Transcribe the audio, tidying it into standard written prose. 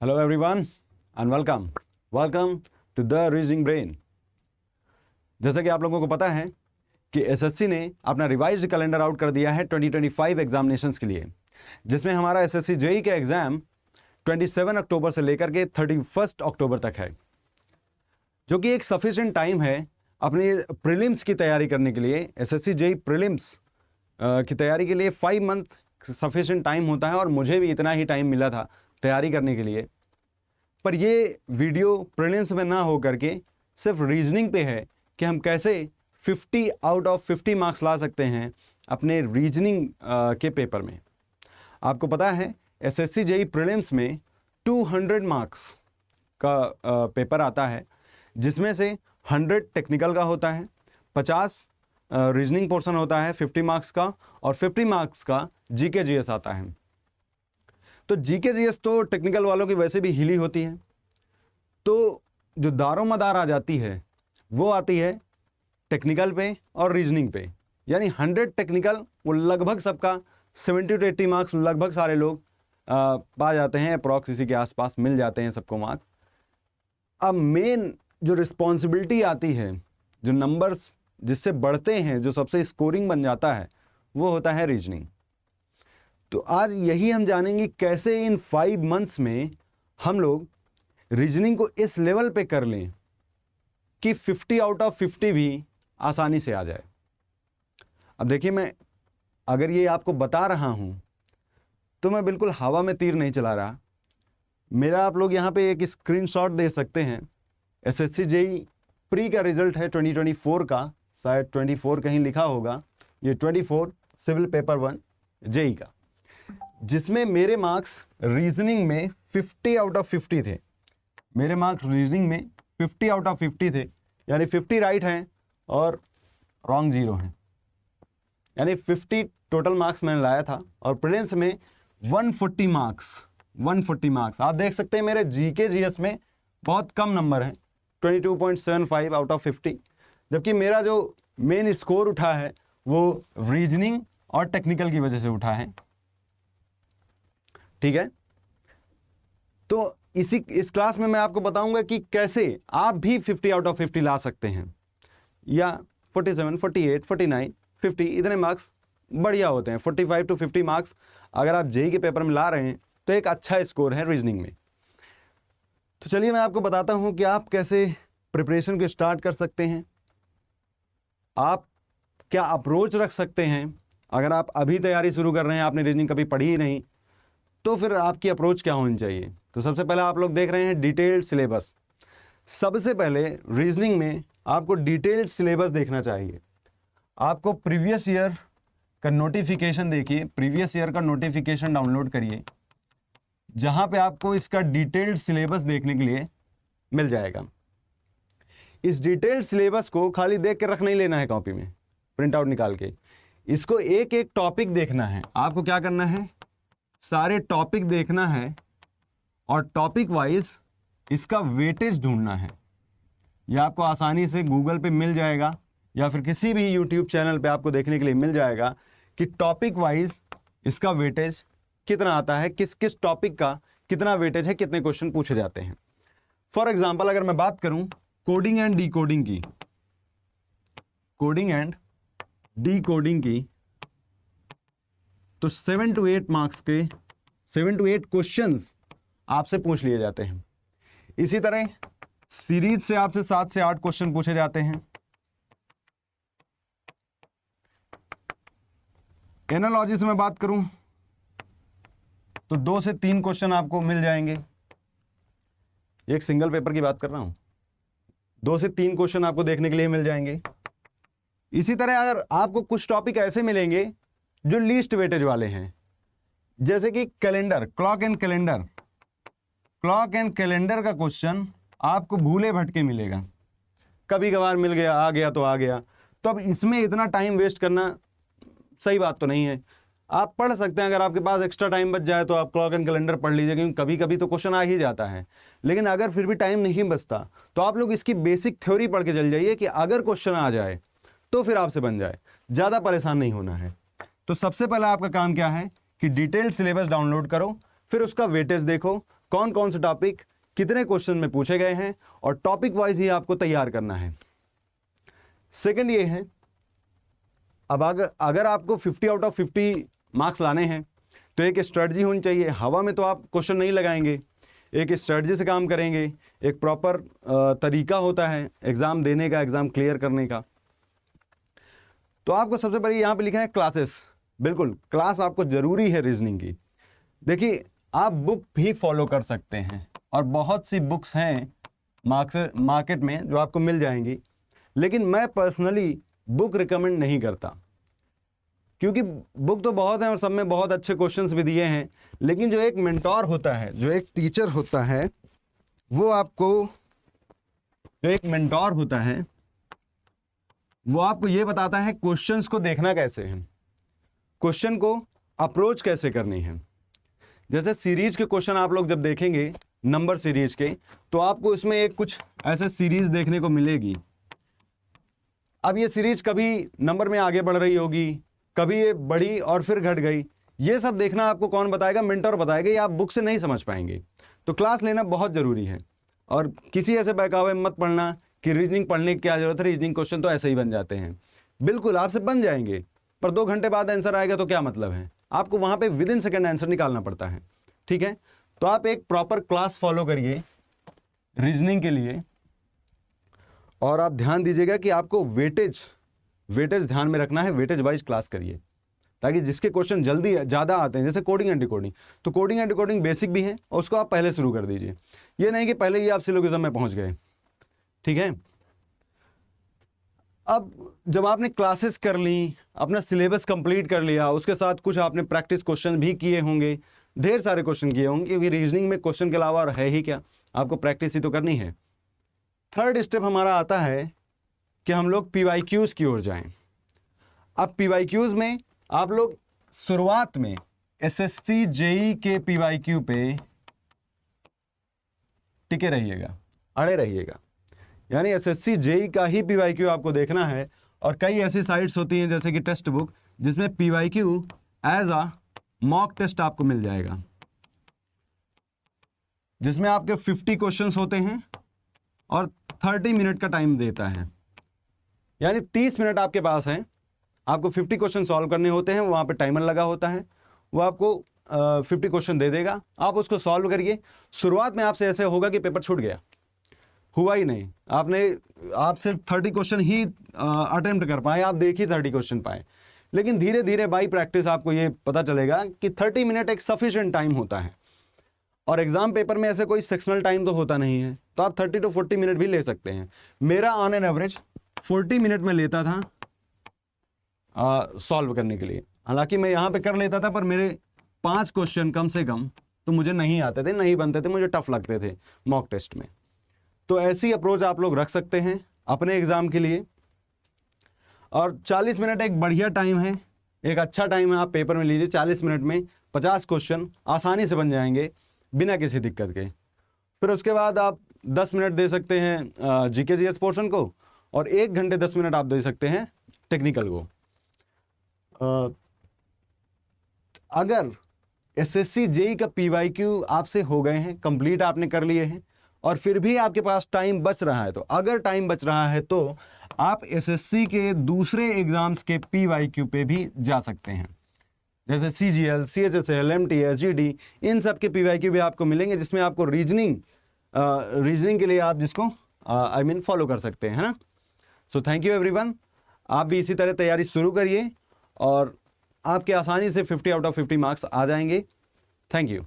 Hello everyone and welcome to the reasoning brain. जैसा कि आप लोगों को पता है कि एसएससी ने अपना रिवाइज्ड कैलेंडर आउट कर दिया है 2025 एग्जामिनेशंस के लिए, जिसमें हमारा एसएससी जेई का एग्जाम 27 अक्टूबर से लेकर के 31 अक्टूबर तक है, जो कि एक सफिशिएंट टाइम है अपनी प्रीलिम्स की तैयारी करने के लिए। एसएससी जेई प्रीलिम्स की तैयारी के लिए 5 मंथ सफिशिएंट टाइम होता है और मुझे भी इतना ही टाइम मिला था तैयारी करने के लिए। पर ये वीडियो प्रीलिम्स में ना हो करके सिर्फ रीजनिंग पे है कि हम कैसे 50 आउट ऑफ 50 मार्क्स ला सकते हैं अपने रीजनिंग के पेपर में। आपको पता है एसएससी जेई प्रीलिम्स में 200 मार्क्स का पेपर आता है, जिसमें से 100 टेक्निकल का होता है, 50 रीजनिंग पोर्शन होता है 50 मार्क्स का, और 50 मार्क्स का जीके जीएस आता है। तो जीके जीएस तो टेक्निकल वालों की वैसे भी हिली होती है, तो जो दारोमदार आ जाती है वो आती है टेक्निकल पे और रीजनिंग पे। यानी 100 टेक्निकल वो लगभग सबका 70 to 80 मार्क्स लगभग सारे लोग पा जाते हैं, अप्रॉक्स इसी के आसपास मिल जाते हैं सबको मार्क। अब मेन जो रिस्पॉन्सिबिलिटी आती है, जो नंबर्स जिससे बढ़ते हैं, जो सबसे स्कोरिंग बन जाता है, वो होता है रीजनिंग। तो आज यही हम जानेंगे कैसे इन 5 मंथ्स में हम लोग रीजनिंग को इस लेवल पे कर लें कि 50 आउट ऑफ 50 भी आसानी से आ जाए। अब देखिए, मैं अगर ये आपको बता रहा हूं तो मैं बिल्कुल हवा में तीर नहीं चला रहा। मेरा आप लोग यहाँ पे एक स्क्रीनशॉट दे सकते हैं। एसएससी जेई प्री का रिजल्ट है 2024 का, शायद 24 कहीं लिखा होगा, ये 24 सिविल पेपर 1 जेई का, जिसमें मेरे मार्क्स रीजनिंग में 50 आउट ऑफ 50 थे। मेरे मार्क्स रीजनिंग में 50 आउट ऑफ 50 थे, यानी 50 राइट हैं और रॉन्ग 0 हैं, यानी 50 टोटल मार्क्स मैंने लाया था। और प्रीलिम्स में 140 मार्क्स आप देख सकते हैं। मेरे जीके जीएस में बहुत कम नंबर हैं, 22.75 आउट ऑफ 50, जबकि मेरा जो मेन स्कोर उठा है वो रीजनिंग और टेक्निकल की वजह से उठा है। ठीक है, तो इस क्लास में मैं आपको बताऊंगा कि कैसे आप भी 50 आउट ऑफ 50 ला सकते हैं, या 47, 48, 49, 50 इतने मार्क्स बढ़िया होते हैं। 45 to 50 मार्क्स अगर आप जेई के पेपर में ला रहे हैं तो एक अच्छा स्कोर है रीजनिंग में। तो चलिए मैं आपको बताता हूं कि आप कैसे प्रिपरेशन को स्टार्ट कर सकते हैं, आप क्या अप्रोच रख सकते हैं। अगर आप अभी तैयारी शुरू कर रहे हैं, आपने रीजनिंग कभी पढ़ी ही नहीं, तो फिर आपकी अप्रोच क्या होनी चाहिए। तो सबसे पहले आप लोग देख रहे हैं डिटेल्ड सिलेबस। सबसे पहले रीजनिंग में आपको डिटेल्ड सिलेबस देखना चाहिए। आपको प्रीवियस ईयर का नोटिफिकेशन देखिए, प्रीवियस ईयर का नोटिफिकेशन डाउनलोड करिए, जहां पे आपको इसका डिटेल्ड सिलेबस देखने के लिए मिल जाएगा। इस डिटेल्ड सिलेबस को खाली देख के रख नहीं लेना है कॉपी में, प्रिंट आउट निकाल के। इसको एक एक टॉपिक देखना है। आपको क्या करना है, सारे टॉपिक देखना है और टॉपिक वाइज इसका वेटेज ढूंढना है। यह आपको आसानी से गूगल पे मिल जाएगा या फिर किसी भी यूट्यूब चैनल पे आपको देखने के लिए मिल जाएगा कि टॉपिक वाइज इसका वेटेज कितना आता है, किस किस टॉपिक का कितना वेटेज है, कितने क्वेश्चन पूछे जाते हैं। फॉर एग्जाम्पल अगर मैं बात करूं कोडिंग एंड डिकोडिंग की, कोडिंग एंड डिकोडिंग की, तो 7 to 8 मार्क्स के 7 to 8 क्वेश्चंस आपसे पूछ लिए जाते हैं। इसी तरह सीरीज से आपसे 7 से 8 क्वेश्चन पूछे जाते हैं। एनालॉजी से मैं बात करूं तो 2 से 3 क्वेश्चन आपको मिल जाएंगे। एक सिंगल पेपर की बात कर रहा हूं, 2 से 3 क्वेश्चन आपको देखने के लिए मिल जाएंगे। इसी तरह अगर आपको कुछ टॉपिक ऐसे मिलेंगे जो लीस्ट वेटेज वाले हैं, जैसे कि कैलेंडर, क्लॉक एंड कैलेंडर का क्वेश्चन आपको भूले भटके मिलेगा, कभी कभार मिल गया, आ गया तो आ गया। तो अब इसमें इतना टाइम वेस्ट करना सही बात तो नहीं है। आप पढ़ सकते हैं, अगर आपके पास एक्स्ट्रा टाइम बच जाए तो आप क्लॉक एंड कैलेंडर पढ़ लीजिए, क्योंकि कभी कभी तो क्वेश्चन आ ही जाता है। लेकिन अगर फिर भी टाइम नहीं बचता तो आप लोग इसकी बेसिक थ्योरी पढ़ के चल जाइए कि अगर क्वेश्चन आ जाए तो फिर आपसे बन जाए, ज़्यादा परेशान नहीं होना है। तो सबसे पहला आपका काम क्या है कि डिटेल्ड सिलेबस डाउनलोड करो, फिर उसका वेटेज देखो, कौन कौन से टॉपिक कितने क्वेश्चन में पूछे गए हैं, और टॉपिक वाइज ही आपको तैयार करना है। सेकंड ये है, अब अगर आपको 50 आउट ऑफ 50 मार्क्स लाने हैं तो एक स्ट्रेटजी होनी चाहिए। हवा में तो आप क्वेश्चन नहीं लगाएंगे, एक स्ट्रेटजी से काम करेंगे, एक प्रॉपर तरीका होता है एग्ज़ाम देने का, एग्ज़ाम क्लियर करने का। तो आपको सबसे पहले यहाँ पे लिखा है क्लासेस। बिल्कुल, क्लास आपको ज़रूरी है रीजनिंग की। देखिए, आप बुक भी फॉलो कर सकते हैं और बहुत सी बुक्स हैं मार्केट में जो आपको मिल जाएंगी, लेकिन मैं पर्सनली बुक रिकमेंड नहीं करता, क्योंकि बुक तो बहुत है और सब में बहुत अच्छे क्वेश्चंस भी दिए हैं, लेकिन जो एक मेंटोर होता है, जो एक टीचर होता है, वो आपको, जो एक मेंटोर होता है वो आपको ये बताता है क्वेश्चंस को देखना कैसे है, क्वेश्चन को अप्रोच कैसे करनी है। जैसे सीरीज के क्वेश्चन आप लोग जब देखेंगे नंबर सीरीज के, तो आपको इसमें एक कुछ ऐसे सीरीज देखने को मिलेगी। अब ये सीरीज कभी नंबर में आगे बढ़ रही होगी, कभी ये बढ़ी और फिर घट गई, ये सब देखना आपको कौन बताएगा? मेंटर बताएगा। ये आप बुक से नहीं समझ पाएंगे। तो क्लास लेना बहुत ज़रूरी है, और किसी ऐसे बहकावे मत पढ़ना कि रीजनिंग पढ़ने की क्या जरूरत है, रीजनिंग क्वेश्चन तो ऐसे ही बन जाते हैं। बिल्कुल आपसे बन जाएंगे, पर 2 घंटे बाद आंसर आएगा तो क्या मतलब है? आपको वहाँ पे विद इन सेकेंड आंसर निकालना पड़ता है। ठीक है, तो आप एक प्रॉपर क्लास फॉलो करिए रीजनिंग के लिए, और आप ध्यान दीजिएगा कि आपको वेटेज ध्यान में रखना है। वेटेज वाइज क्लास करिए, ताकि जिसके क्वेश्चन जल्दी ज़्यादा आते हैं, जैसे कोडिंग एंड डिकोडिंग, तो कोडिंग एंड डिकोडिंग बेसिक भी है और उसको आप पहले शुरू कर दीजिए। ये नहीं कि पहले ही आप सिलोगिज्म में पहुंच गए। ठीक है, अब जब आपने क्लासेस कर ली, अपना सिलेबस कंप्लीट कर लिया, उसके साथ कुछ आपने प्रैक्टिस क्वेश्चन भी किए होंगे, ढेर सारे क्वेश्चन किए होंगे, क्योंकि रीजनिंग में क्वेश्चन के अलावा और है ही क्या, आपको प्रैक्टिस ही तो करनी है। थर्ड स्टेप हमारा आता है कि हम लोग PYQs की ओर जाएं। अब PYQs में आप लोग शुरुआत में SSC JEE के PYQ पे टिके रहिएगा, अड़े रहिएगा। यानी SSC JEE का ही PYQ आपको देखना है, और कई ऐसी साइट्स होती हैं जैसे कि टेक्स्ट बुक, जिसमें PYQ as a mock test आपको मिल जाएगा, जिसमें आपके 50 क्वेश्चंस होते हैं और 30 मिनट का टाइम देता है। यानी 30 मिनट आपके पास हैं, आपको 50 क्वेश्चन सॉल्व करने होते हैं। वहाँ पे टाइमर लगा होता है, वो आपको 50 क्वेश्चन दे देगा, आप उसको सॉल्व करिए। शुरुआत में आपसे ऐसे होगा कि पेपर छूट गया, हुआ ही नहीं, आप सिर्फ 30 क्वेश्चन ही अटेम्प्ट कर पाए, आप देखिए 30 क्वेश्चन पाए। लेकिन धीरे धीरे बाई प्रैक्टिस आपको ये पता चलेगा कि 30 मिनट एक सफिशिएंट टाइम होता है, और एग्जाम पेपर में ऐसे कोई सेक्शनल टाइम तो होता नहीं है, तो आप 30 to 40 मिनट भी ले सकते हैं। मेरा ऑन एन एवरेज 40 मिनट में लेता था सॉल्व करने के लिए। हालांकि मैं यहाँ पे कर लेता था, पर मेरे 5 क्वेश्चन कम से कम तो मुझे नहीं आते थे, नहीं बनते थे, मुझे टफ लगते थे मॉक टेस्ट में। तो ऐसी अप्रोच आप लोग रख सकते हैं अपने एग्जाम के लिए। और 40 मिनट एक बढ़िया टाइम है, एक अच्छा टाइम है, आप पेपर में लीजिए। 40 मिनट में 50 क्वेश्चन आसानी से बन जाएंगे बिना किसी दिक्कत के। फिर उसके बाद आप 10 मिनट दे सकते हैं GK GS पोर्शन को, और 1 घंटे 10 मिनट आप दे सकते हैं टेक्निकल को। अगर SSC JEE का PYQ आपसे हो गए हैं, कंप्लीट आपने कर लिए हैं, और फिर भी आपके पास टाइम बच रहा है, तो अगर टाइम बच रहा है तो आप SSC के दूसरे एग्जाम्स के PYQ पे भी जा सकते हैं, जैसे CGL, CHSL, MTS, GD, इन सब के PYQ भी आपको मिलेंगे, जिसमें आपको रीजनिंग के लिए आप जिसको फॉलो कर सकते हैं, है ना। So thank you everyone. आप भी इसी तरह तैयारी शुरू करिए, और आपके आसानी से 50 आउट ऑफ 50 मार्क्स आ जाएंगे। Thank you.